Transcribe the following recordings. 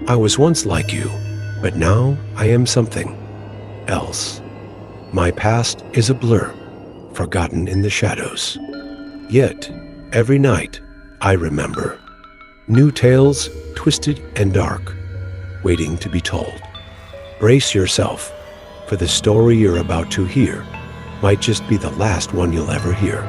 I was once like you, but now I am something else. My past is a blur, forgotten in the shadows. Yet, every night, I remember. New tales, twisted and dark, waiting to be told. Brace yourself, for the story you're about to hear might just be the last one you'll ever hear.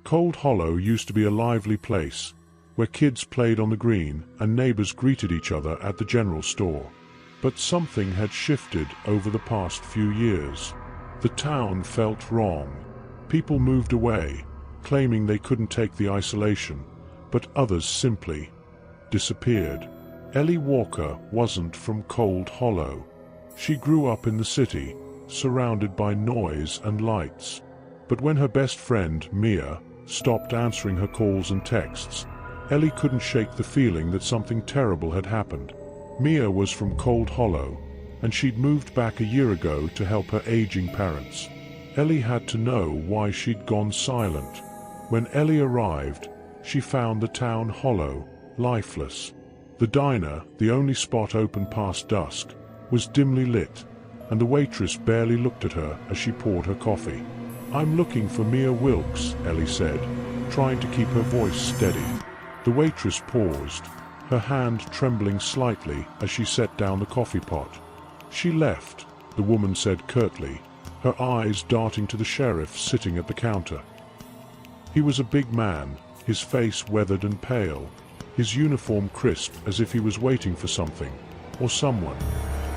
Cold Hollow used to be a lively place, where kids played on the green and neighbors greeted each other at the general store. But something had shifted over the past few years. The town felt wrong. People moved away, claiming they couldn't take the isolation, but others simply disappeared. Ellie Walker wasn't from Cold Hollow. She grew up in the city, surrounded by noise and lights. But when her best friend, Mia, stopped answering her calls and texts, Ellie couldn't shake the feeling that something terrible had happened. Mia was from Cold Hollow, and she'd moved back a year ago to help her aging parents. Ellie had to know why she'd gone silent. When Ellie arrived, she found the town hollow, lifeless. The diner, the only spot open past dusk, was dimly lit, and the waitress barely looked at her as she poured her coffee. "I'm looking for Mia Wilkes," Ellie said, trying to keep her voice steady. The waitress paused, her hand trembling slightly as she set down the coffee pot. "She left," the woman said curtly, her eyes darting to the sheriff sitting at the counter. He was a big man, his face weathered and pale, his uniform crisp as if he was waiting for something, or someone.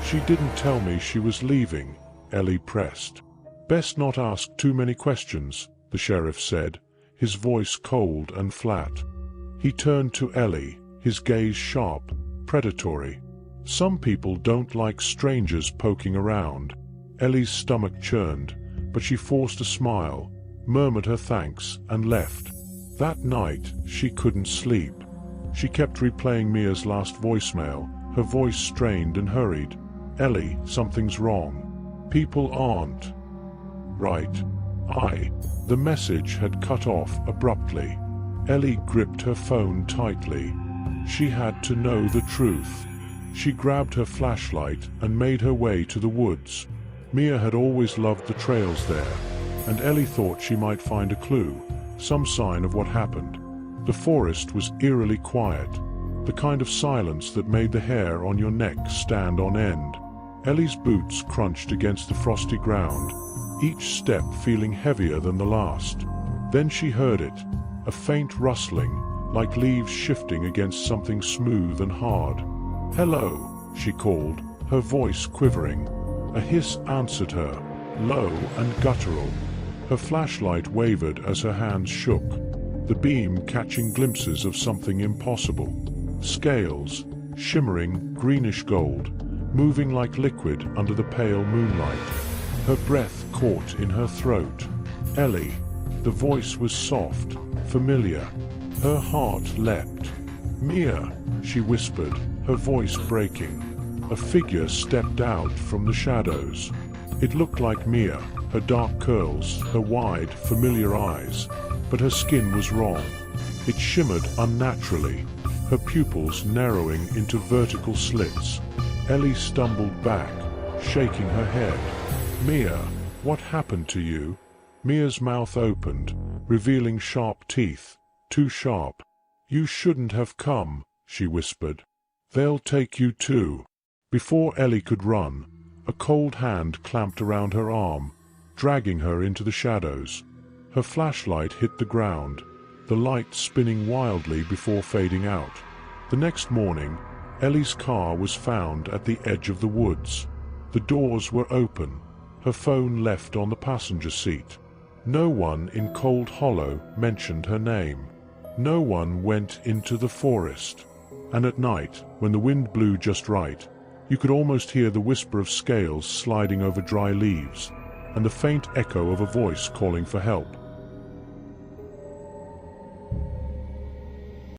"She didn't tell me she was leaving," Ellie pressed. "Best not ask too many questions," the sheriff said, his voice cold and flat. He turned to Ellie, his gaze sharp, predatory. "Some people don't like strangers poking around." Ellie's stomach churned, but she forced a smile, murmured her thanks, and left. That night, she couldn't sleep. She kept replaying Mia's last voicemail, her voice strained and hurried. "Ellie, something's wrong. People aren't right. The message had cut off abruptly. Ellie gripped her phone tightly. She had to know the truth. She grabbed her flashlight and made her way to the woods. Mia had always loved the trails there, and Ellie thought she might find a clue, some sign of what happened. The forest was eerily quiet, the kind of silence that made the hair on your neck stand on end. Ellie's boots crunched against the frosty ground, each step feeling heavier than the last. Then she heard it, a faint rustling, like leaves shifting against something smooth and hard. "Hello," she called, her voice quivering. A hiss answered her, low and guttural. Her flashlight wavered as her hands shook, the beam catching glimpses of something impossible. Scales, shimmering greenish gold, moving like liquid under the pale moonlight. Her breath caught in her throat. "Ellie." The voice was soft, familiar. Her heart leapt. "Mia," she whispered, her voice breaking. A figure stepped out from the shadows. It looked like Mia, her dark curls, her wide, familiar eyes, but her skin was wrong. It shimmered unnaturally, her pupils narrowing into vertical slits. Ellie stumbled back, shaking her head. "Mia, what happened to you?" Mia's mouth opened, revealing sharp teeth, too sharp. "You shouldn't have come," she whispered. "They'll take you too." Before Ellie could run, a cold hand clamped around her arm, dragging her into the shadows. Her flashlight hit the ground, the light spinning wildly before fading out. The next morning, Ellie's car was found at the edge of the woods. The doors were open, her phone left on the passenger seat. No one in Cold Hollow mentioned her name. No one went into the forest. And at night, when the wind blew just right, you could almost hear the whisper of scales sliding over dry leaves, and the faint echo of a voice calling for help.